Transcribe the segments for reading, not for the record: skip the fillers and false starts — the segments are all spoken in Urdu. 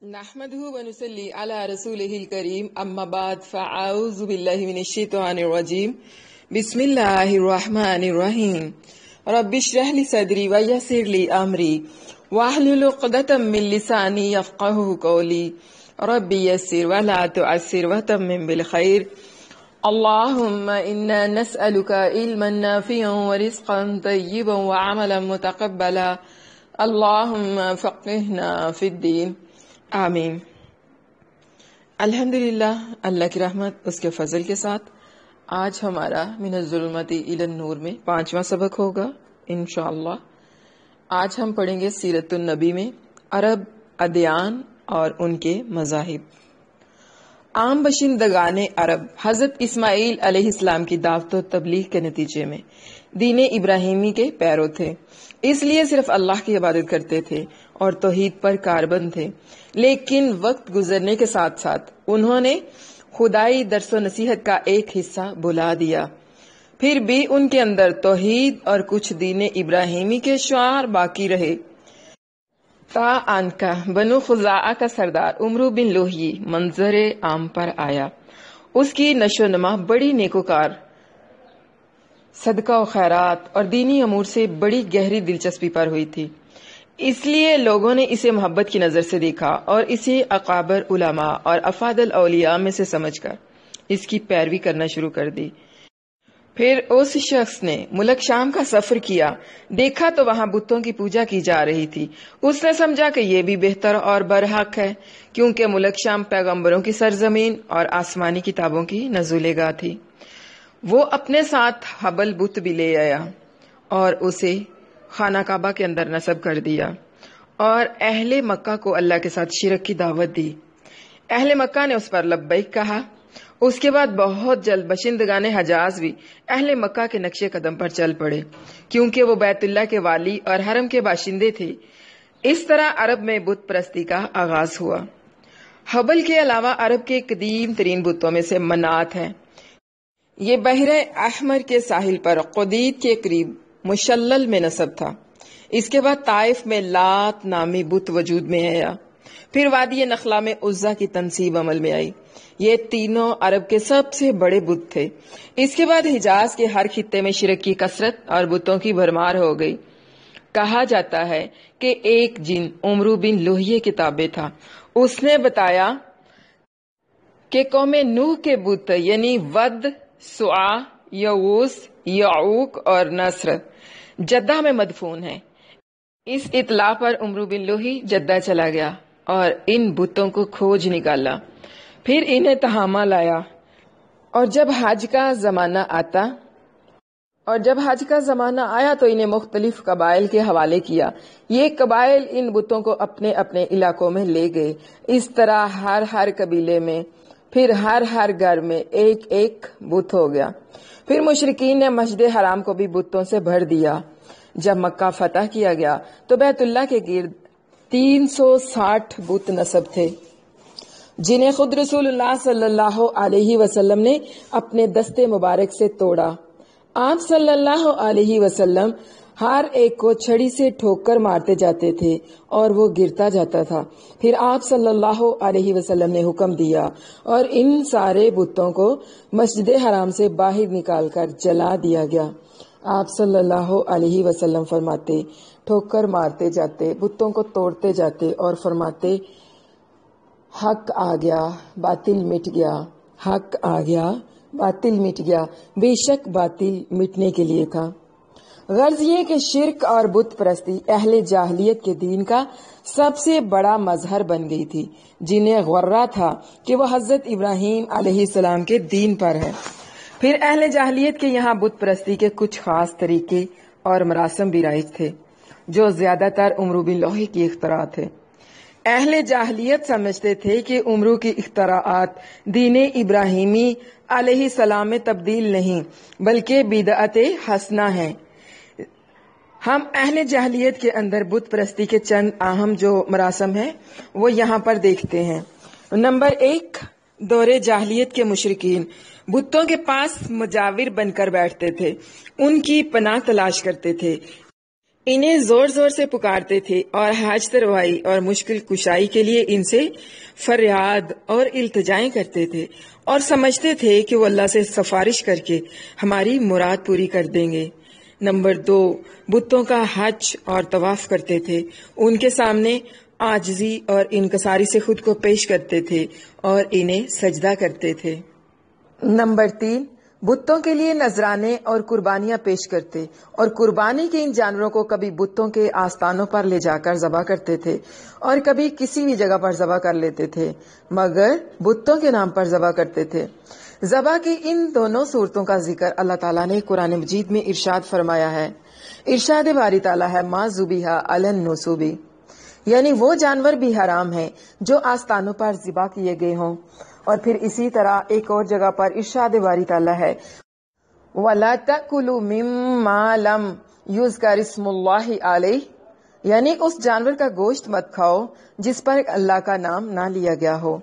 نحمده ونصلي على رسوله الكريم اما بعد فاعوذ بالله من الشيطان الرجيم بسم الله الرحمن الرحيم رب اشرح لي صدري ويسر لي امري واحلل عقدة من لساني يفقهوا قولي رب يسر ولا تعسر وتمم بالخير اللهم انا نسألك علما نافعا ورزقا طيبا وعملا متقبلا اللهم فقهنا في الدين آمین۔ الحمدللہ، اللہ کی رحمت اس کے فضل کے ساتھ آج ہمارا من الظلمات الی النور میں 5واں سبق ہوگا انشاءاللہ۔ آج ہم پڑھیں گے سیرت النبی میں عرب ادیان اور ان کے مذاہب۔ عام باشندگان عرب حضرت اسماعیل علیہ السلام کی دعوت و تبلیغ کے نتیجے میں دین ابراہیمی کے پیرو تھے، اس لیے صرف اللہ کی عبادت کرتے تھے اور توحید پر کاربند تھے، لیکن وقت گزرنے کے ساتھ ساتھ انہوں نے خدائی درس و نصیحت کا ایک حصہ بھلا دیا، پھر بھی ان کے اندر توحید اور کچھ دین ابراہیمی کے شعار باقی رہے۔ تا آن کا بنو خزاعہ کا سردار عمرو بن لوہی منظر عام پر آیا۔ اس کی نشو نما بڑی نیکوکار، صدقہ و خیرات اور دینی امور سے بڑی گہری دلچسپی پر ہوئی تھی، اس لیے لوگوں نے اسے محبت کی نظر سے دیکھا اور اسے اکابر علماء اور افاضل اولیاء میں سے سمجھ کر اس کی پیروی کرنا شروع کر دی۔ پھر اس شخص نے ملک شام کا سفر کیا، دیکھا تو وہاں بتوں کی پوجا کی جا رہی تھی۔ اس نے سمجھا کہ یہ بھی بہتر اور برحق ہے، کیونکہ ملک شام پیغمبروں کی سرزمین اور آسمانی کتابوں کی نزول گاہ تھی۔ وہ اپنے ساتھ حبل بت بھی لے آیا اور اسے خانہ کعبہ کے اندر نصب کر دیا اور اہل مکہ کو اللہ کے ساتھ شرک کی دعوت دی۔ اہل مکہ نے اس پر لبیک کہا۔ اس کے بعد بہت جلد باشندگان حجاز بھی اہل مکہ کے نقش قدم پر چل پڑے، کیونکہ وہ بیت اللہ کے والی اور حرم کے باشندے تھے۔ اس طرح عرب میں بت پرستی کا آغاز ہوا۔ حبل کے علاوہ عرب کے قدیم ترین بتوں میں سے منات ہے۔ یہ بحر احمر کے ساحل پر قدید کے قریب مشلل میں نصب تھا۔ اس کے بعد طائف میں لات نامی بت وجود میں آیا، پھر وادی نخلا میں عزا کی تنصیب عمل میں آئی۔ یہ تینوں عرب کے سب سے بڑے بت تھے۔ اس کے بعد حجاز کے ہر خطے میں شرک کی کثرت اور بتوں کی بھرمار ہو گئی۔ کہا جاتا ہے کہ ایک جن عمرو بن لوہیہ کے تابع تھا، اس نے بتایا کہ قوم نوح کے بت یعنی ود، سعا، یعوس، یعوق اور نصر جدہ میں مدفون ہے۔ اس اطلاع پر عمرو بن لوہی جدہ چلا گیا اور ان بتوں کو کھوج نکالا، پھر انہیں تہامہ لایا، اور جب حج کا زمانہ آیا تو انہیں مختلف قبائل کے حوالے کیا۔ یہ قبائل ان بتوں کو اپنے اپنے علاقوں میں لے گئے۔ اس طرح ہر قبیلے میں، پھر ہر گھر میں ایک ایک بت ہو گیا۔ پھر مشرکین نے مسجد حرام کو بھی بتوں سے بھر دیا۔ جب مکہ فتح کیا گیا تو بیت اللہ کے گرد 360 بت نصب تھے، جنہیں خود رسول اللہ صلی اللہ علیہ وسلم نے اپنے دستے مبارک سے توڑا۔ آپ صلی اللہ علیہ وسلم ہر ایک کو چھڑی سے ٹھوک کر مارتے جاتے تھے اور وہ گرتا جاتا تھا۔ پھر آپ صلی اللہ علیہ وسلم نے حکم دیا اور ان سارے بتوں کو مسجد حرام سے باہر نکال کر جلا دیا گیا۔ آپ صلی اللہ علیہ وسلم فرماتے، ٹھوک کر مارتے جاتے، بتوں کو توڑتے جاتے اور فرماتے، حق آ گیا، باطل مٹ گیا، حق آ گیا، باطل مٹ گیا۔ بے شک باطل مٹنے کے لیے تھا۔ غرض یہ کہ شرک اور بت پرستی اہل جاہلیت کے دین کا سب سے بڑا مظہر بن گئی تھی، جنہیں غرہ تھا کہ وہ حضرت ابراہیم علیہ السلام کے دین پر ہے۔ پھر اہل جاہلیت کے یہاں بت پرستی کے کچھ خاص طریقے اور مراسم بھی رائج تھے، جو زیادہ تر عمرو بن لوہی کی اختراع تھے۔ اہل جاہلیت سمجھتے تھے کہ عمرو کی اختراعات دین ابراہیمی علیہ السلام میں تبدیل نہیں بلکہ بدعت حسنہ ہیں۔ ہم اہل جاہلیت کے اندر بت پرستی کے چند اہم جو مراسم ہیں وہ یہاں پر دیکھتے ہیں۔ نمبر 1، دور جاہلیت کے مشرکین بتوں کے پاس مجاور بن کر بیٹھتے تھے، ان کی پناہ تلاش کرتے تھے۔ انہیں زور زور سے پکارتے تھے اور حاجت روائی اور مشکل کشائی کے لیے ان سے فریاد اور التجائیں کرتے تھے اور سمجھتے تھے کہ وہ اللہ سے سفارش کر کے ہماری مراد پوری کر دیں گے۔ نمبر 2، بتوں کا حج اور طواف کرتے تھے، ان کے سامنے عاجزی اور انکساری سے خود کو پیش کرتے تھے اور انہیں سجدہ کرتے تھے۔ نمبر 3، بتوں کے لیے نذرانے اور قربانیاں پیش کرتے اور قربانی کے ان جانوروں کو کبھی بتوں کے آستانوں پر لے جا کر ذبح کرتے تھے اور کبھی کسی بھی جگہ پر ذبح کر لیتے تھے، مگر بتوں کے نام پر ذبح کرتے تھے۔ ذبح کی ان دونوں صورتوں کا ذکر اللہ تعالیٰ نے قرآن مجید میں ارشاد فرمایا ہے۔ ارشاد باری تعالیٰ ہے، ما ذبح علی النصب، یعنی وہ جانور بھی حرام ہیں جو آستانوں پر ذبح کیے گئے ہوں۔ اور پھر اسی طرح ایک اور جگہ پر ارشاد باری تعالیٰ ہے، وَلَا تَأْكُلُوا مِمَّا لَمْ يُذْكَرِ اسْمُ اللَّهِ عَلَيْهِ، یعنی اس جانور کا گوشت مت کھاؤ جس پر اللہ کا نام نہ لیا گیا ہو۔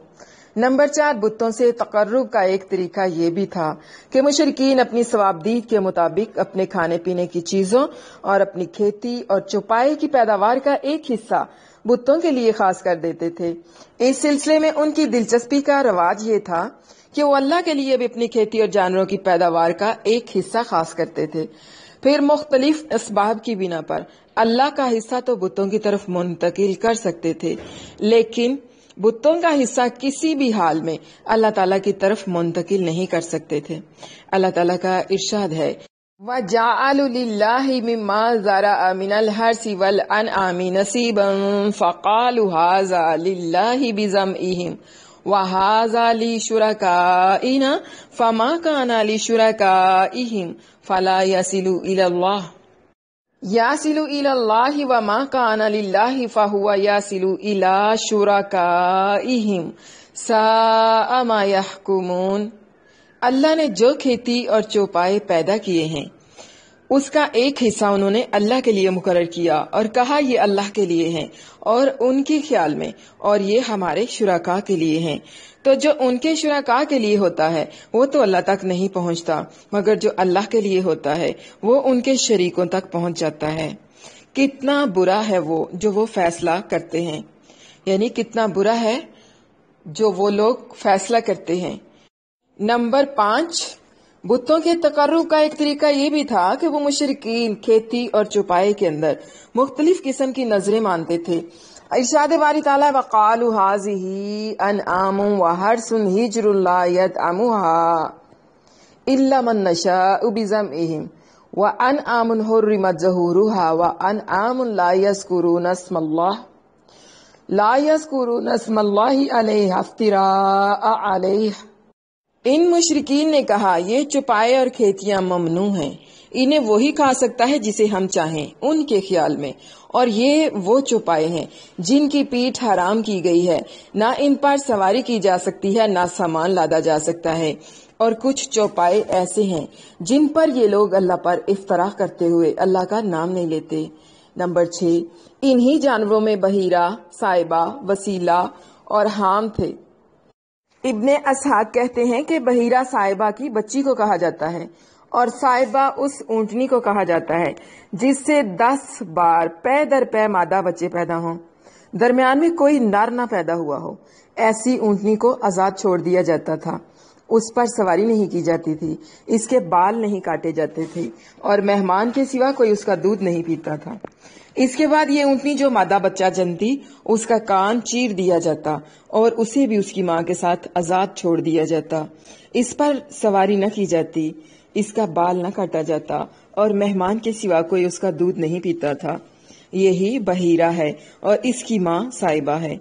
نمبر 4، بتوں سے تقرب کا ایک طریقہ یہ بھی تھا کہ مشرکین اپنی ثوابدید کے مطابق اپنے کھانے پینے کی چیزوں اور اپنی کھیتی اور چوپائے کی پیداوار کا ایک حصہ بتوں کے لیے خاص کر دیتے تھے۔ اس سلسلے میں ان کی دلچسپی کا رواج یہ تھا کہ وہ اللہ کے لیے بھی اپنی کھیتی اور جانوروں کی پیداوار کا ایک حصہ خاص کرتے تھے، پھر مختلف اسباب کی بنا پر اللہ کا حصہ تو بتوں کی طرف منتقل کر سکتے تھے، لیکن بتوں کا حصہ کسی بھی حال میں اللہ تعالیٰ کی طرف منتقل نہیں کر سکتے تھے۔ اللہ تعالیٰ کا ارشاد ہے، وَجَعَلُوا لِلَّهِ مِمَّا ذَرَأَ مِنَ الْحَرْثِ وَالْأَنْعَامِ نَصِيبًا فَقَالُوا هَٰذَا لِلَّهِ بِزَعْمِهِمْ وَهَٰذَا لِشُرَكَائِنَا فَمَا كَانَ لِشُرَكَائِهِمْ فَلَا يَصِلُ إِلَى اللَّهِ وَمَا كَانَ لِلَّهِ فَهُوَ يَصِلُ إِلَى شُرَكَائِهِمْ سَاءَ مَا يَحْكُمُونَ۔ اللہ نے جو کھیتی اور چوپائے پیدا کیے ہیں اس کا ایک حصہ انہوں نے اللہ کے لیے مقرر کیا اور کہا یہ اللہ کے لیے ہیں اور ان کے خیال میں، اور یہ ہمارے شرکاء کے لیے ہیں۔ تو جو ان کے شرکاء کے لیے ہوتا ہے وہ تو اللہ تک نہیں پہنچتا، مگر جو اللہ کے لیے ہوتا ہے وہ ان کے شریکوں تک پہنچ جاتا ہے۔ کتنا برا ہے جو وہ فیصلہ کرتے ہیں، یعنی کتنا برا ہے جو وہ لوگ فیصلہ کرتے ہیں۔ نمبر 5، بتوں کے تقرب کا ایک طریقہ یہ بھی تھا کہ وہ مشرکین کھیتی اور چوپائے کے اندر مختلف قسم کی نظریں مانتے تھے۔ ارشاد باری تعالیٰ، وَقَالُوا هَٰذِهِ أَنْعَامٌ وَحَرْثٌ حِجْرٌ لَا يَطْعَمُهَا إِلَّا مَن نَّشَاءُ بِزَعْمِهِمْ وَأَنْعَامٌ حُرِّمَتْ ظُهُورُهَا وَأَنْعَامٌ لَا يَذْكُرُونَ اسْمَ اللَّهِ عَلَيْهَا افْتِرَاءً عَلَيْهِ۔ ان مشرکین نے کہا یہ چوپائے اور کھیتیاں ممنوع ہیں، انہیں وہی کھا سکتا ہے جسے ہم چاہیں ان کے خیال میں، اور یہ وہ چوپائے ہیں جن کی پیٹھ حرام کی گئی ہے، نہ ان پر سواری کی جا سکتی ہے نہ سامان لادا جا سکتا ہے، اور کچھ چوپائے ایسے ہیں جن پر یہ لوگ اللہ پر افتراء کرتے ہوئے اللہ کا نام نہیں لیتے۔ نمبر 6، انہی جانوروں میں بحیرہ، سائبہ، وسیلہ اور حام تھے۔ ابن اسحاق کہتے ہیں کہ بحیرہ سائبہ کی بچی کو کہا جاتا ہے اور سائبہ اس اونٹنی کو کہا جاتا ہے جس سے 10 بار پے در پے مادہ بچے پیدا ہوں، درمیان میں کوئی نر نہ پیدا ہوا ہو۔ ایسی اونٹنی کو آزاد چھوڑ دیا جاتا تھا، اس پر سواری نہیں کی جاتی تھی، اس کے بال نہیں کاٹے جاتے تھے اور مہمان کے سوا کوئی اس کا دودھ نہیں پیتا تھا۔ اس کے بعد یہ اونٹنی جو مادہ بچہ جنتی اس کا کان چیر دیا جاتا اور اسے بھی اس کی ماں کے ساتھ آزاد چھوڑ دیا جاتا، اس پر سواری نہ کی جاتی، اس کا بال نہ کاٹا جاتا اور مہمان کے سوا کوئی اس کا دودھ نہیں پیتا تھا۔ یہی بحیرہ ہے اور اس کی ماں سائبہ ہے۔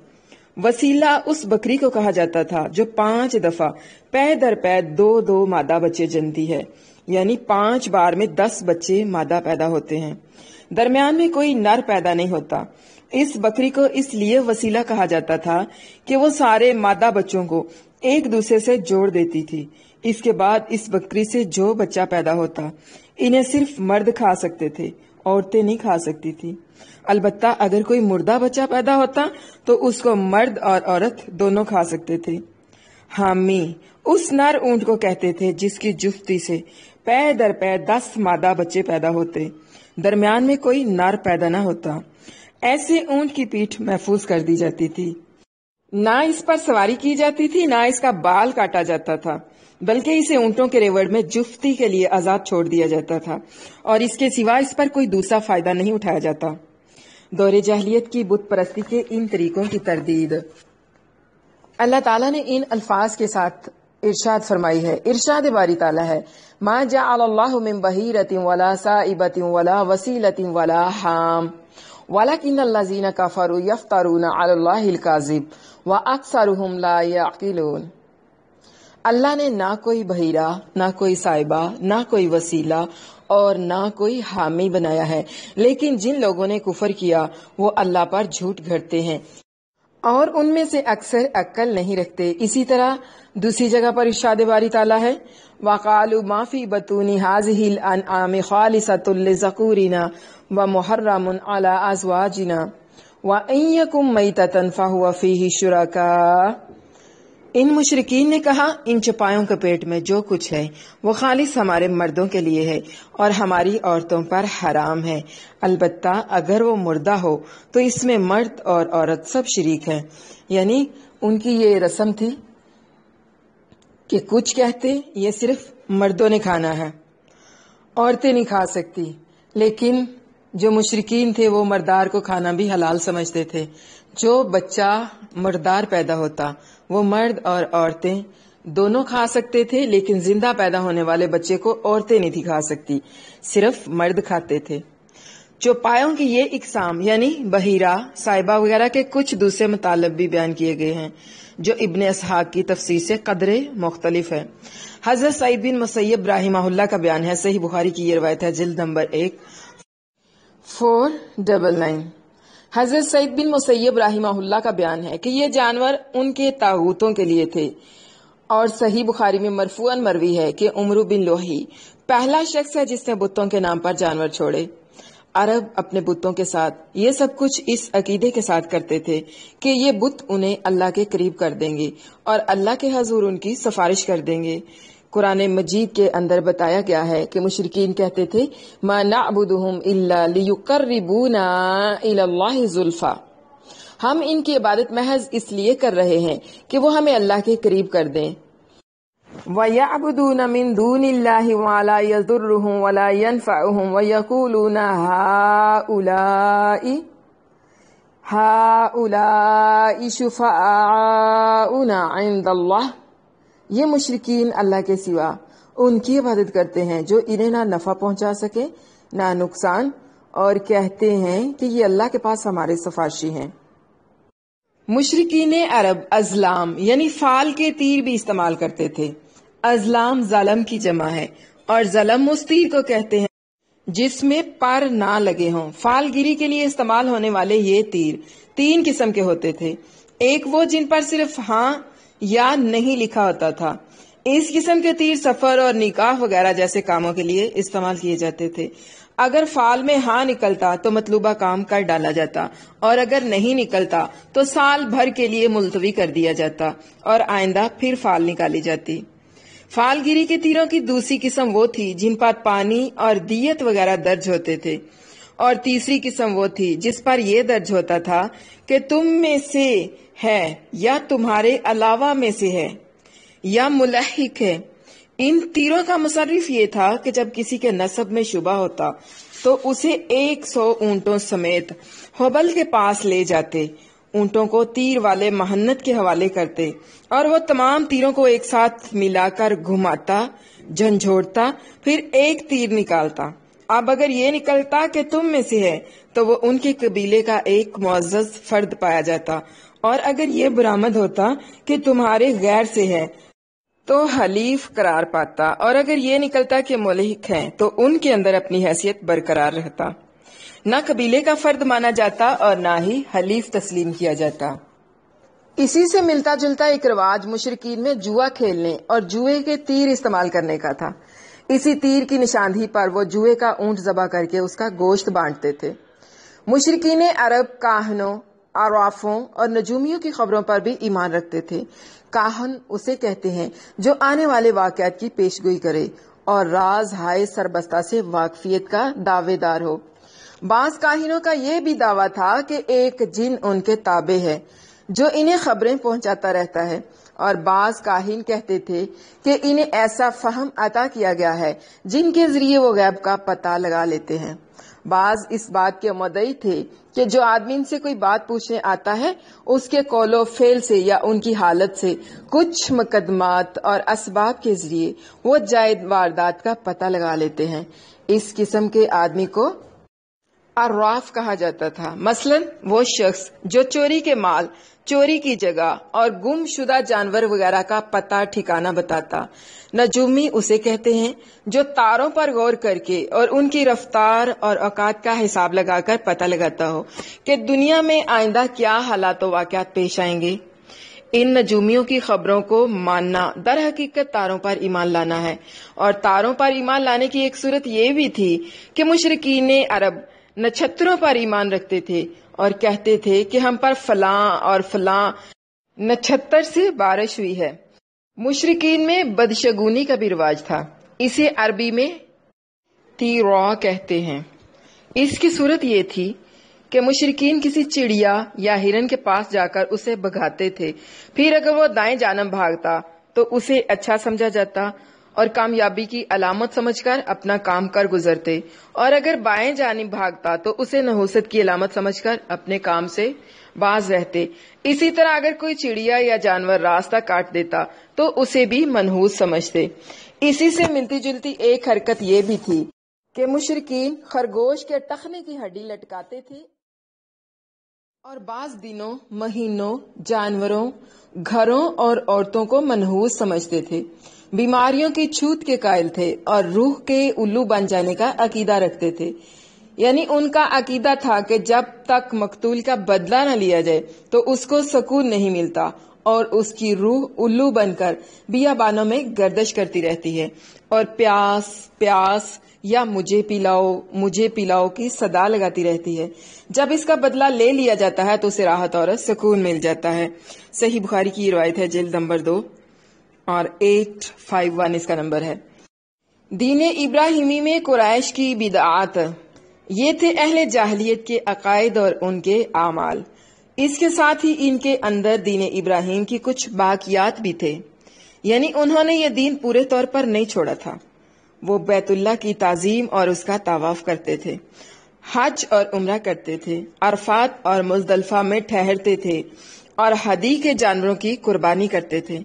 وسیلہ اس بکری کو کہا جاتا تھا جو 5 دفعہ پے در پے 2 مادہ بچے جنتی ہے، یعنی 5 بار میں 10 بچے مادہ پیدا ہوتے ہیں، درمیان میں کوئی نر پیدا نہیں ہوتا۔ اس بکری کو اس لیے وسیلہ کہا جاتا تھا کہ وہ سارے مادہ بچوں کو ایک دوسرے سے جوڑ دیتی تھی۔ اس کے بعد اس بکری سے جو بچہ پیدا ہوتا انہیں صرف مرد کھا سکتے تھے، عورتیں نہیں کھا سکتی تھی۔ البتہ اگر کوئی مردہ بچہ پیدا ہوتا تو اس کو مرد اور عورت دونوں کھا سکتے تھے۔ حامی اس نر اونٹ کو کہتے تھے جس کی جفتی سے پے در پے 10 مادہ بچے پیدا ہوتے، درمیان میں کوئی نر پیدا نہ ہوتا، ایسے اونٹ کی پیٹھ محفوظ کر دی جاتی تھی، نہ اس پر سواری کی جاتی تھی، نہ اس کا بال کاٹا جاتا تھا، بلکہ اسے اونٹوں کے ریوڑ میں جفتی کے لیے آزاد چھوڑ دیا جاتا تھا، اور اس کے سوا اس پر کوئی دوسرا فائدہ نہیں اٹھایا جاتا۔ دور جاہلیت کی بت پرستی کے ان طریقوں کی تردید اللہ تعالیٰ نے ان الفاظ کے ساتھ ارشاد فرمائی ہے۔ ارشاد باری تعالیٰ ہے، ما جعل اللہ من بحیرۃ ولا سائبۃ ولا وسیلۃ ولا حام ولکن الذین کفروا یفترون علی اللہ الکذب واکثرهم لا یعقلون۔ اللہ نے نہ کوئی بحیرہ، نہ کوئی سائبہ، نہ کوئی وسیلہ اور نہ کوئی حامی بنایا ہے، لیکن جن لوگوں نے کفر کیا وہ اللہ پر جھوٹ گھڑتے ہیں اور ان میں سے اکثر عقل نہیں رکھتے۔ اسی طرح دوسری جگہ پر ارشاد باری تعالیٰ ہے، وَقَالُوا مَا فِي بَطُونِ هَٰذِهِ الْأَنْعَامِ خَالِصَةٌ لِّذَكُورِنَا وَمُحَرَّمٌ عَلَىٰ أَزْوَاجِنَا وَإِن يَكُن مَّيْتَةً فَهُوَ فِيهِ شُرَكَاءُ۔ ان مشرکین نے کہا، ان چپایوں کے پیٹ میں جو کچھ ہے وہ خالص ہمارے مردوں کے لیے ہے اور ہماری عورتوں پر حرام ہے، البتہ اگر وہ مردہ ہو تو اس میں مرد اور عورت سب شریک ہیں۔ یعنی ان کی یہ رسم تھی کہ کچھ کہتے یہ صرف مردوں نے کھانا ہے، عورتیں نہیں کھا سکتی، لیکن جو مشرکین تھے وہ مردار کو کھانا بھی حلال سمجھتے تھے۔ جو بچہ مردار پیدا ہوتا وہ مرد اور عورتیں دونوں کھا سکتے تھے، لیکن زندہ پیدا ہونے والے بچے کو عورتیں نہیں تھی کھا سکتی، صرف مرد کھاتے تھے۔ چوپایوں کی یہ اقسام یعنی بحیرہ، سائبہ وغیرہ کے کچھ دوسرے مطالب بھی بیان کیے گئے ہیں جو ابن اسحاق کی تفسیر سے قدرے مختلف ہے۔ حضرت سعید بن مسیب رحمہ اللہ کا بیان ہے، صحیح بخاری کی یہ روایت ہے، جلد نمبر 1 499۔ حضرت سعید بن مسیب رحمہ اللہ کا بیان ہے کہ یہ جانور ان کے طاغوتوں کے لیے تھے، اور صحیح بخاری میں مرفوعاً مروی ہے کہ عمرو بن لوہی پہلا شخص ہے جس نے بتوں کے نام پر جانور چھوڑے۔ عرب اپنے بتوں کے ساتھ یہ سب کچھ اس عقیدے کے ساتھ کرتے تھے کہ یہ بت انہیں اللہ کے قریب کر دیں گے اور اللہ کے حضور ان کی سفارش کر دیں گے۔ قرآن مجید کے اندر بتایا گیا ہے کہ مشرکین کہتے تھے، ما نعبدہم الا لیقربونا الی اللہ زلفا، ہم ان کی عبادت محض اس لیے کر رہے ہیں کہ وہ ہمیں اللہ کے قریب کر دیں۔ وَيَعْبُدُونَ مِن دُونِ اللَّهِ مَا لَا يَضُرُّهُمْ وَلَا يَنفَعُهُمْ وَيَقُولُونَ هَٰؤُلَاءِ شُفَعَاؤُنَا عِندَ اللَّهِ۔ یہ مشرکین اللہ کے سوا ان کی عبادت کرتے ہیں جو انہیں نہ نفع پہنچا سکے نہ نقصان، اور کہتے ہیں کہ یہ اللہ کے پاس ہمارے سفارشی ہیں۔ مشرکین عرب ازلام یعنی فال کے تیر بھی استعمال کرتے تھے۔ ازلام ظلم کی جمع ہے، اور ظلم اس تیر کو کہتے ہیں جس میں پر نہ لگے ہوں۔ فال گیری کے لیے استعمال ہونے والے یہ تیر 3 قسم کے ہوتے تھے۔ ایک وہ جن پر صرف ہاں یا نہیں لکھا ہوتا تھا، اس قسم کے تیر سفر اور نکاح وغیرہ جیسے کاموں کے لیے استعمال کیے جاتے تھے۔ اگر فال میں ہاں نکلتا تو مطلوبہ کام کر ڈالا جاتا، اور اگر نہیں نکلتا تو سال بھر کے لیے ملتوی کر دیا جاتا اور آئندہ پھر فال نکالی جاتی۔ فال گیری کے تیروں کی دوسری قسم وہ تھی جن پر پانی اور دیت وغیرہ درج ہوتے تھے، اور تیسری قسم وہ تھی جس پر یہ درج ہوتا تھا کہ تم میں سے ہے یا تمہارے علاوہ میں سے ہے یا ملحق ہے۔ ان تیروں کا مصرف یہ تھا کہ جب کسی کے نسب میں شبہ ہوتا تو اسے 100 اونٹوں سمیت حبل کے پاس لے جاتے، اونٹوں کو تیر والے مہنت کے حوالے کرتے، اور وہ تمام تیروں کو ایک ساتھ ملا کر گھماتا، جھنجھوڑتا، پھر ایک تیر نکالتا۔ اب اگر یہ نکلتا کہ تم میں سے ہے تو وہ ان کے قبیلے کا ایک معزز فرد پایا جاتا، اور اگر یہ برآمد ہوتا کہ تمہارے غیر سے ہے تو حلیف قرار پاتا، اور اگر یہ نکلتا کہ ملحق ہیں تو ان کے اندر اپنی حیثیت برقرار رہتا، نہ قبیلے کا فرد مانا جاتا اور نہ ہی حلیف تسلیم کیا جاتا۔ اسی سے ملتا جلتا ایک رواج مشرکین میں جوا کھیلنے اور جوئے کے تیر استعمال کرنے کا تھا۔ اسی تیر کی نشاندہی پر وہ جوئے کا اونٹ ذبح کر کے اس کا گوشت بانٹتے تھے۔ مشرکین عرب کاہنوں، عرافوں اور نجومیوں کی خبروں پر بھی ایمان رکھتے تھے۔ کاہن اسے کہتے ہیں جو آنے والے واقعات کی پیشگوئی کرے، اور راز ہائے سربستہ سے واقفیت کا دعوے دار ہو۔ بعض کاہنوں کا یہ بھی دعویٰ تھا کہ ایک جن ان کے تابع ہے جو انہیں خبریں پہنچاتا رہتا ہے، اور بعض کاہن کہتے تھے کہ انہیں ایسا فہم عطا کیا گیا ہے جن کے ذریعے وہ غیب کا پتہ لگا لیتے ہیں۔ بعض اس بات کے مدعی تھے کہ جو آدمی ان سے کوئی بات پوچھنے آتا ہے اس کے قول و فعل سے یا ان کی حالت سے کچھ مقدمات اور اسباب کے ذریعے وہ جائز واردات کا پتہ لگا لیتے ہیں۔ اس قسم کے آدمی کو عراف کہا جاتا تھا۔ مثلا وہ شخص جو چوری کے مال، چوری کی جگہ اور گم شدہ جانور وغیرہ کا پتہ ٹھکانہ بتاتا۔ نجومی اسے کہتے ہیں جو تاروں پر غور کر کے اور ان کی رفتار اور اوقات کا حساب لگا کر پتہ لگاتا ہو کہ دنیا میں آئندہ کیا حالات و واقعات پیش آئیں گے۔ ان نجومیوں کی خبروں کو ماننا در حقیقت تاروں پر ایمان لانا ہے، اور تاروں پر ایمان لانے کی ایک صورت یہ بھی تھی کہ مشرکین عرب نچھتروں پر ایمان رکھتے تھے اور کہتے تھے کہ ہم پر فلاں اور فلاں نچھتر سے بارش ہوئی ہے۔ مشرکین میں بدشگونی کا بھی رواج تھا، اسے عربی میں تیرا کہتے ہیں۔ اس کی صورت یہ تھی کہ مشرکین کسی چڑیا یا ہرن کے پاس جا کر اسے بھگاتے تھے، پھر اگر وہ دائیں جانب بھاگتا تو اسے اچھا سمجھا جاتا اور کامیابی کی علامت سمجھ کر اپنا کام کر گزرتے، اور اگر بائیں جانب بھاگتا تو اسے نحوست کی علامت سمجھ کر اپنے کام سے باز رہتے۔ اسی طرح اگر کوئی چڑیا یا جانور راستہ کاٹ دیتا تو اسے بھی منحوس سمجھتے۔ اسی سے ملتی جلتی ایک حرکت یہ بھی تھی کہ مشرکین خرگوش کے ٹخنے کی ہڈی لٹکاتے تھے اور بعض دنوں، مہینوں، جانوروں، گھروں اور عورتوں کو منحوس سمجھتے تھے، بیماریوں کی چھوت کے قائل تھے اور روح کے الو بن جانے کا عقیدہ رکھتے تھے۔ یعنی ان کا عقیدہ تھا کہ جب تک مقتول کا بدلہ نہ لیا جائے تو اس کو سکون نہیں ملتا، اور اس کی روح الو بن کر بیابانوں میں گردش کرتی رہتی ہے اور پیاس پیاس یا مجھے پلاؤ کی صدا لگاتی رہتی ہے۔ جب اس کا بدلہ لے لیا جاتا ہے تو اسے راحت اور سکون مل جاتا ہے۔ صحیح بخاری کی روایت ہے، جلد نمبر 2 اور 851 اس کا نمبر ہے۔ دین ابراہیمی میں قریش کی بدعات، یہ تھے اہل جاہلیت کے عقائد اور ان کے اعمال۔ اس کے ساتھ ہی ان کے اندر دین ابراہیم کی کچھ باقیات بھی تھے، یعنی انہوں نے یہ دین پورے طور پر نہیں چھوڑا تھا۔ وہ بیت اللہ کی تعظیم اور اس کا طواف کرتے تھے، حج اور عمرہ کرتے تھے، عرفات اور مزدلفہ میں ٹھہرتے تھے اور ہدی کے جانوروں کی قربانی کرتے تھے۔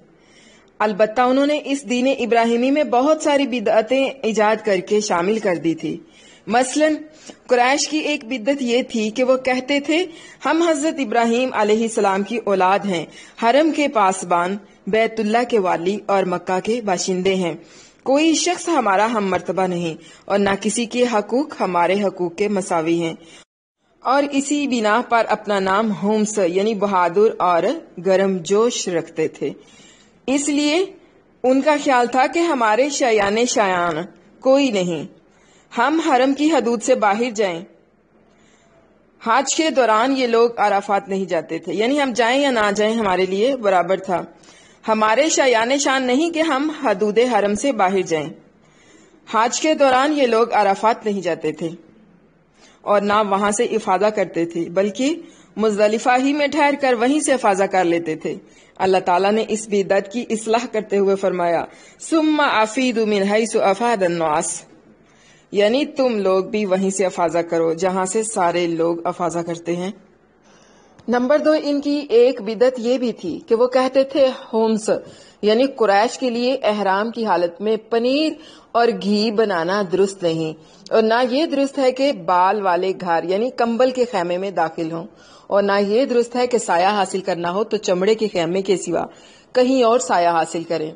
البتہ انہوں نے اس دین ابراہیمی میں بہت ساری بدعتیں ایجاد کر کے شامل کر دی تھی۔ مثلا قریش کی ایک بدعت یہ تھی کہ وہ کہتے تھے ہم حضرت ابراہیم علیہ السلام کی اولاد ہیں، حرم کے پاسبان، بیت اللہ کے والی اور مکہ کے باشندے ہیں۔ کوئی شخص ہمارا ہم مرتبہ نہیں اور نہ کسی کے حقوق ہمارے حقوق کے مساوی ہیں، اور اسی بنا پر اپنا نام ہومس یعنی بہادر اور گرم جوش رکھتے تھے۔ اس لیے ان کا خیال تھا کہ ہمارے شایان کوئی نہیں، ہم حرم کی حدود سے باہر جائیں۔ حج کے دوران یہ لوگ عرفات نہیں جاتے تھے، یعنی ہم جائیں یا نہ جائیں ہمارے لیے برابر تھا۔ ہمارے شان نہیں کہ ہم حدود حرم سے باہر جائیں۔ حج کے دوران یہ لوگ عرفات نہیں جاتے تھے اور نہ وہاں سے افاضہ کرتے تھے، بلکہ مزدلفہ ہی میں ٹھہر کر وہیں سے افاضہ کر لیتے تھے۔ اللہ تعالیٰ نے اس بدعت کی اصلاح کرتے ہوئے فرمایا ثم افیدوا من حیث افاض الناس، یعنی تم لوگ بھی وہیں سے افاضہ کرو جہاں سے سارے لوگ افاضہ کرتے ہیں۔ نمبر 2، ان کی ایک بدعت یہ بھی تھی کہ وہ کہتے تھے ہومس یعنی قریش کے لیے احرام کی حالت میں پنیر اور گھی بنانا درست نہیں، اور نہ یہ درست ہے کہ بال والے گھر یعنی کمبل کے خیمے میں داخل ہوں، اور نہ یہ درست ہے کہ سایہ حاصل کرنا ہو تو چمڑے کے خیمے کے سوا کہیں اور سایہ حاصل کریں۔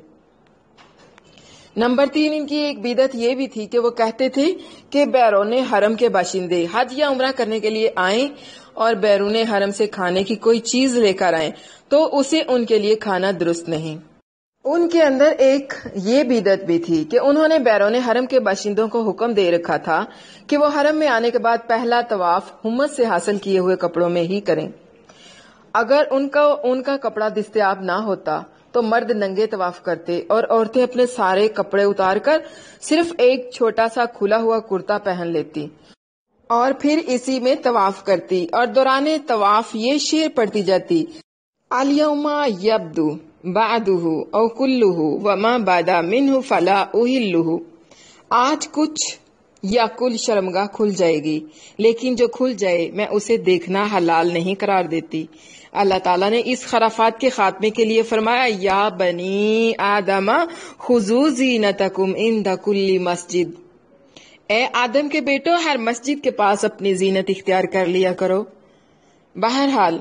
نمبر 3، ان کی ایک بدعت یہ بھی تھی کہ وہ کہتے تھے کہ بیرون حرم کے باشندے حج یا عمرہ کرنے کے لیے آئیں اور بیرون حرم سے کھانے کی کوئی چیز لے کر آئیں تو اسے ان کے لیے کھانا درست نہیں۔ ان کے اندر ایک یہ بدعت بھی تھی کہ انہوں نے بیرون حرم کے باشندوں کو حکم دے رکھا تھا کہ وہ حرم میں آنے کے بعد پہلا طواف حمص سے حاصل کیے ہوئے کپڑوں میں ہی کریں۔ اگر ان کا کپڑا دستیاب نہ ہوتا تو مرد ننگے طواف کرتے اور عورتیں اپنے سارے کپڑے اتار کر صرف ایک چھوٹا سا کھلا ہوا کرتا پہن لیتی اور پھر اسی میں طواف کرتی اور دوران طواف یہ شعر پڑھتی جاتی: الیوم یبدو بعدہ او کلہ وما بدا منہ فلا احلہ. آج کچھ یا کل شرمگاہ کھل جائے گی، لیکن جو کھل جائے میں اسے دیکھنا حلال نہیں قرار دیتی. اللہ تعالیٰ نے اس خرافات کے خاتمے کے لیے فرمایا: یا بنی آدم خذوا زینتکم عند کل مسجد. اے آدم کے بیٹو، ہر مسجد کے پاس اپنی زینت اختیار کر لیا کرو. بہرحال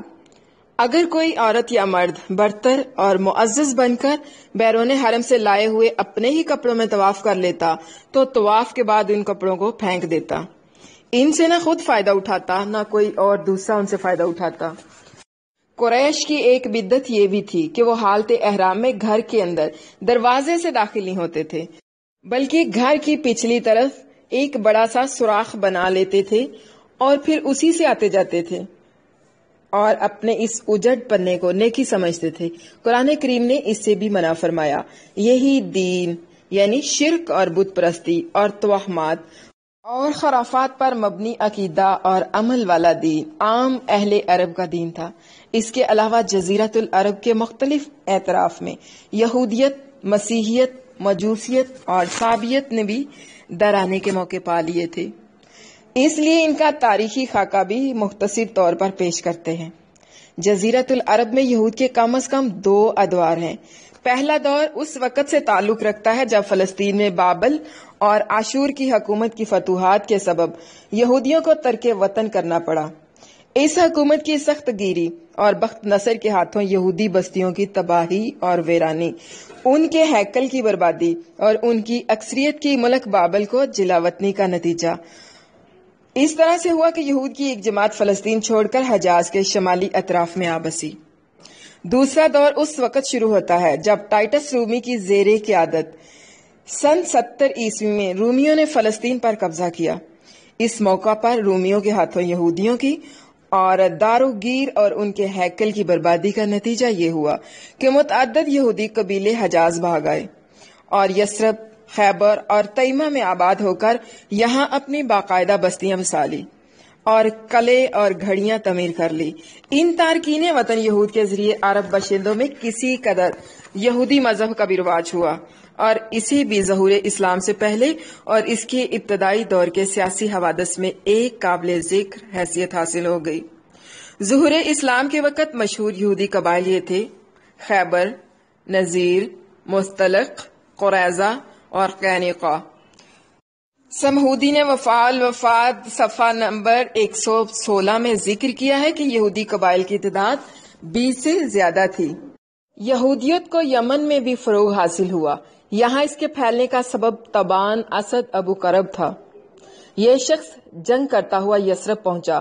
اگر کوئی عورت یا مرد برتر اور معزز بن کر بیرون حرم سے لائے ہوئے اپنے ہی کپڑوں میں طواف کر لیتا تو طواف کے بعد ان کپڑوں کو پھینک دیتا. ان سے نہ خود فائدہ اٹھاتا نہ کوئی اور دوسرا ان سے فائدہ اٹھاتا. قریش کی ایک بدعت یہ بھی تھی کہ وہ حالت احرام میں گھر کے اندر دروازے سے داخل نہیں ہوتے تھے، بلکہ گھر کی پچھلی طرف ایک بڑا سا سوراخ بنا لیتے تھے اور پھر اسی سے آتے جاتے تھے اور اپنے اس اجڑ پنے کو نیکی سمجھتے تھے. قرآن کریم نے اس سے بھی منع فرمایا. یہی دین یعنی شرک اور بت پرستی اور توہمات اور خرافات پر مبنی عقیدہ اور عمل والا دین عام اہل عرب کا دین تھا. اس کے علاوہ جزیرۃ العرب کے مختلف اطراف میں یہودیت، مسیحیت، مجوسیت اور صابیت نے بھی درانے کے موقع پا لیے تھے. اس لیے ان کا تاریخی خاکہ بھی مختصر طور پر پیش کرتے ہیں. جزیرۃ العرب میں یہود کے کم از کم 2 ادوار ہیں. پہلا دور اس وقت سے تعلق رکھتا ہے جب فلسطین میں بابل اور عاشور کی حکومت کی فتوحات کے سبب یہودیوں کو ترک وطن کرنا پڑا. اس حکومت کی سخت گیری اور بخت نصر کے ہاتھوں یہودی بستیوں کی تباہی اور ویرانی، ان کے ہیکل کی بربادی اور ان کی اکثریت کی ملک بابل کو جلا وطنی کا نتیجہ اس طرح سے ہوا کہ یہود کی ایک جماعت فلسطین چھوڑ کر حجاز کے شمالی اطراف میں آ بسی. دوسرا دور اس وقت شروع ہوتا ہے جب ٹائٹس رومی کی زیر قیادت سن 70 عیسوی میں رومیوں نے فلسطین پر قبضہ کیا. اس موقع پر رومیوں کے ہاتھوں یہودیوں کی اور داروگیر اور ان کے ہیکل کی بربادی کا نتیجہ یہ ہوا کہ متعدد یہودی قبیلے حجاز بھاگ آئے اور یثرب، خیبر اور تیمہ میں آباد ہو کر یہاں اپنی باقاعدہ بستیاں بسا لی اور قلعے اور گھڑیاں تعمیر کر لی. ان تارکین وطن یہود کے ذریعے عرب باشندوں میں کسی قدر یہودی مذہب کا بھی رواج ہوا اور اسے بھی ظہور اسلام سے پہلے اور اس کے ابتدائی دور کے سیاسی حوادث میں ایک قابل ذکر حیثیت حاصل ہو گئی. ظہور اسلام کے وقت مشہور یہودی قبائل یہ تھے: خیبر، نذیر، مستلق، قریظہ اور قینقاع. سمہودی نے وفاد صفحہ نمبر 116 میں ذکر کیا ہے کہ یہودی قبائل کی تعداد 20 سے زیادہ تھی. یہودیت کو یمن میں بھی فروغ حاصل ہوا. یہاں اس کے پھیلنے کا سبب تبان اسد ابو کرب تھا. یہ شخص جنگ کرتا ہوا یثرب پہنچا،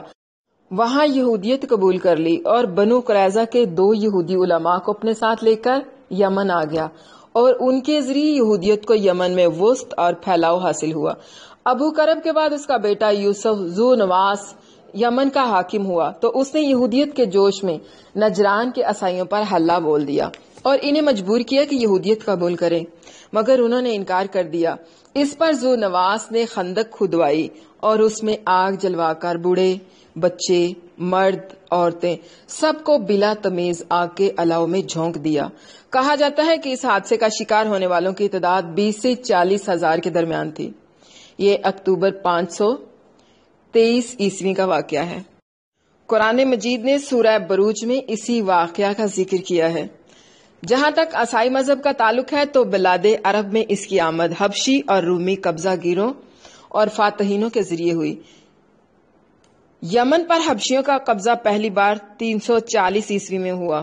وہاں یہودیت قبول کر لی اور بنو قریظہ کے 2 یہودی علماء کو اپنے ساتھ لے کر یمن آ گیا اور ان کے ذریعے یہودیت کو یمن میں وسط اور پھیلاؤ حاصل ہوا. ابو کرب کے بعد اس کا بیٹا یوسف ذو نواس یمن کا حاکم ہوا تو اس نے یہودیت کے جوش میں نجران کے عیسائیوں پر حلہ بول دیا اور انہیں مجبور کیا کہ یہودیت قبول کریں، مگر انہوں نے انکار کر دیا. اس پر ذو نواس نے خندق کھدوائی اور اس میں آگ جلوا کر بوڑھے، بچے، مرد، عورتیں سب کو بلا تمیز آگ کے الاؤ میں جھونک دیا. کہا جاتا ہے کہ اس حادثے کا شکار ہونے والوں کی تعداد 20 سے 40 ہزار کے درمیان تھی. یہ اکتوبر 523 عیسوی کا واقعہ ہے. قرآن مجید نے سورہ بروج میں اسی واقعہ کا ذکر کیا ہے. جہاں تک عیسائی مذہب کا تعلق ہے تو بلاد عرب میں اس کی آمد حبشی اور رومی قبضہ گیروں اور فاتحینوں کے ذریعے ہوئی. یمن پر حبشیوں کا قبضہ پہلی بار 340 عیسوی میں ہوا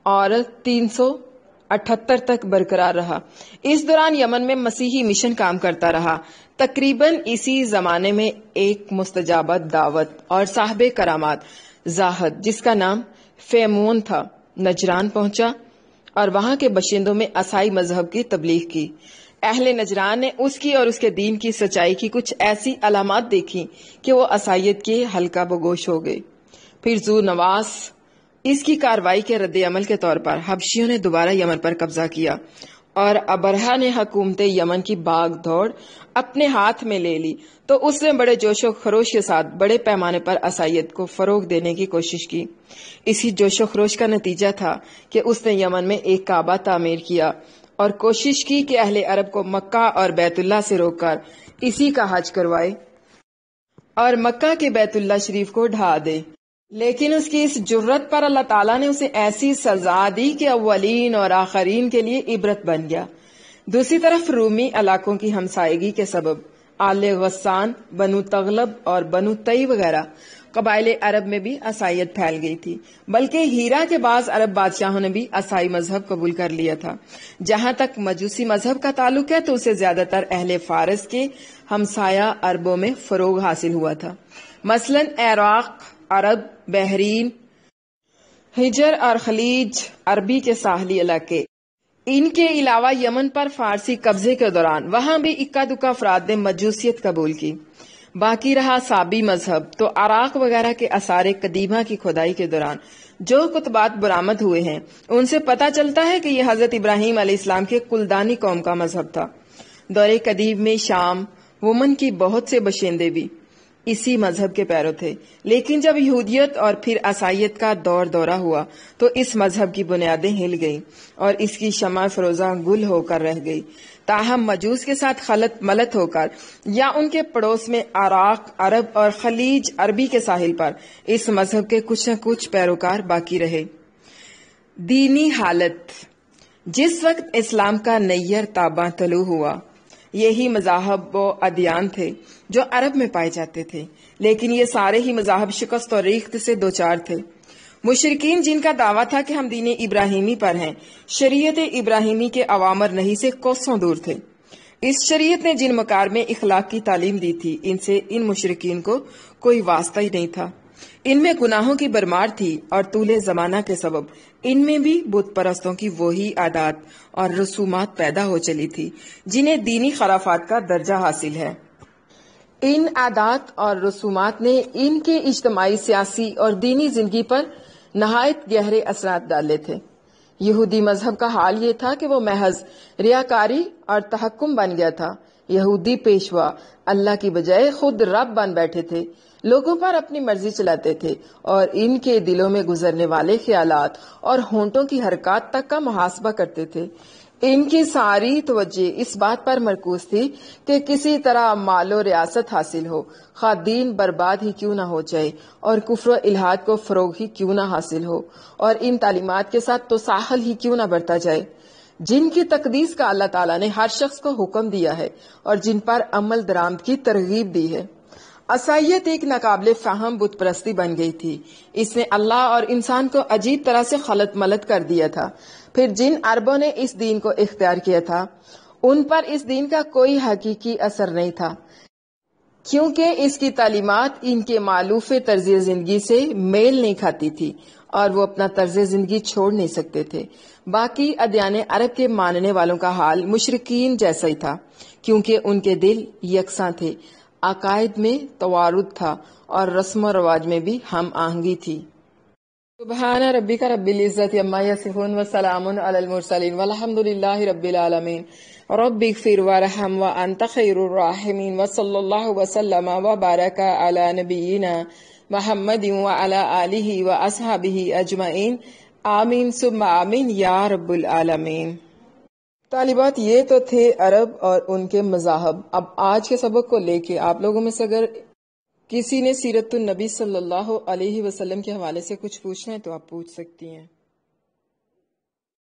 اور 378 تک برقرار رہا. اس دوران یمن میں مسیحی مشن کام کرتا رہا. تقریباً اسی زمانے میں ایک مستجابت دعوت اور صاحب کرامات زاہد جس کا نام فیمون تھا نجران پہنچا اور وہاں کے باشندوں میں عیسائی مذہب کی تبلیغ کی. اہل نجران نے اس کی اور اس کے دین کی سچائی کی کچھ ایسی علامات دیکھی کہ وہ عیسائیت کے حلقہ بگوش ہو گئے. پھر ذو نواس اس کی کارروائی کے رد عمل کے طور پر حبشیوں نے دوبارہ یمن پر قبضہ کیا اور ابرہہ نے حکومت یمن کی بھاگ دوڑ اپنے ہاتھ میں لے لی تو اس نے بڑے جوش و خروش کے ساتھ بڑے پیمانے پر عیسائیت کو فروغ دینے کی کوشش کی۔ اسی جوش و خروش کا نتیجہ تھا کہ اس نے یمن میں ایک کعبہ تعمیر کیا اور کوشش کی کہ اہل عرب کو مکہ اور بیت اللہ سے روک کر اسی کا حج کروائے اور مکہ کے بیت اللہ شریف کو ڈھا دے، لیکن اس کی اس جرت پر اللہ تعالیٰ نے اسے ایسی سزا دی کہ اولین اور آخرین کے لیے عبرت بن گیا۔ دوسری طرف رومی علاقوں کی ہمسائیگی کے سبب آل غسان، بنو تغلب اور بنو تئی وغیرہ قبائل عرب میں بھی عیسائیت پھیل گئی تھی، بلکہ ہیرا کے بعض عرب بادشاہوں نے بھی عیسائی مذہب قبول کر لیا تھا۔ جہاں تک مجوسی مذہب کا تعلق ہے تو اسے زیادہ تر اہل فارس کے ہمسایہ عربوں میں فروغ حاصل ہوا تھا، مثلاً عراق، عرب، بحرین، حجر اور خلیج عربی کے ساحلی علاقے۔ ان کے علاوہ یمن پر فارسی قبضے کے دوران وہاں بھی اکا دکا افراد نے مجوسیت قبول کی۔ باقی رہا صابی مذہب، تو عراق وغیرہ کے آثار قدیمہ کی کھدائی کے دوران جو کتبات برآمد ہوئے ہیں ان سے پتہ چلتا ہے کہ یہ حضرت ابراہیم علیہ السلام کے کلدانی قوم کا مذہب تھا۔ دور قدیم میں شام، ومن کی بہت سے باشندے بھی اسی مذہب کے پیرو تھے، لیکن جب یہودیت اور پھر عیسائیت کا دورہ ہوا تو اس مذہب کی بنیادیں ہل گئیں اور اس کی شمع فروزہ گل ہو کر رہ گئی۔ تاہم مجوس کے ساتھ خلط ملط ہو کر یا ان کے پڑوس میں عراق، عرب اور خلیج عربی کے ساحل پر اس مذہب کے کچھ نہ کچھ پیروکار باقی رہے۔ دینی حالت: جس وقت اسلام کا نیر تاباں طلوع ہوا، یہی مذاہب و ادیان تھے جو عرب میں پائے جاتے تھے، لیکن یہ سارے ہی مذاہب شکست اور ریخت سے دوچار تھے۔ مشرکین جن کا دعویٰ تھا کہ ہم دین ابراہیمی پر ہیں، شریعت ابراہیمی کے اوامر نہیں سے کوسوں دور تھے۔ اس شریعت نے جن مکار میں اخلاق کی تعلیم دی تھی ان سے ان مشرکین کو کوئی واسطہ ہی نہیں تھا۔ ان میں گناہوں کی برمار تھی اور طول زمانہ کے سبب ان میں بھی بت پرستوں کی وہی عادات اور رسومات پیدا ہو چلی تھی جنہیں دینی خرافات کا درجہ حاصل ہے۔ ان عادات اور رسومات نے ان کے اجتماعی، سیاسی اور دینی زندگی پر نہایت گہرے اثرات ڈالے تھے۔ یہودی مذہب کا حال یہ تھا کہ وہ محض ریاکاری اور تحکم بن گیا تھا۔ یہودی پیشوا اللہ کی بجائے خود رب بن بیٹھے تھے، لوگوں پر اپنی مرضی چلاتے تھے اور ان کے دلوں میں گزرنے والے خیالات اور ہونٹوں کی حرکات تک کا محاسبہ کرتے تھے۔ ان کی ساری توجہ اس بات پر مرکوز تھی کہ کسی طرح مال و ریاست حاصل ہو، خواہ دین برباد ہی کیوں نہ ہو جائے اور کفر و الحاد کو فروغ ہی کیوں نہ حاصل ہو اور ان تعلیمات کے ساتھ تساہل ہی کیوں نہ بڑھتا جائے جن کی تقدیس کا اللہ تعالیٰ نے ہر شخص کو حکم دیا ہے اور جن پر عمل درآمد کی ترغیب دی ہے۔ عیسائیت ایک ناقابل فہم بت پرستی بن گئی تھی۔ اس نے اللہ اور انسان کو عجیب طرح سے خلط ملط کر دیا تھا۔ پھر جن عربوں نے اس دین کو اختیار کیا تھا ان پر اس دین کا کوئی حقیقی اثر نہیں تھا، کیونکہ اس کی تعلیمات ان کے مألوف طرز زندگی سے میل نہیں کھاتی تھی اور وہ اپنا طرز زندگی چھوڑ نہیں سکتے تھے۔ باقی ادیان عرب کے ماننے والوں کا حال مشرکین جیسا ہی تھا، کیونکہ ان کے دل یکساں تھے، عقائد میں توارد تھا اور رسم و رواج میں بھی ہم آہنگی تھی۔ سبحان ربک رب العزت عما یصفون وسلام علی المرسلین والحمد للہ رب العالمین۔ رب اغفر وارحم وانت خیر الراحمین وصلی اللہ وسلم وبارک علی نبینا محمد وعلی آلہ واصحابہ اجمعین، آمین ثم آمین یا رب العالمین۔ طالبات، یہ تو تھے عرب اور ان کے مذاہب۔ اب آج کے سبق کو لے کے آپ لوگوں میں سے اگر کسی نے سیرت النبی صلی اللہ علیہ وسلم کے حوالے سے کچھ پوچھنا ہے تو آپ پوچھ سکتی ہیں۔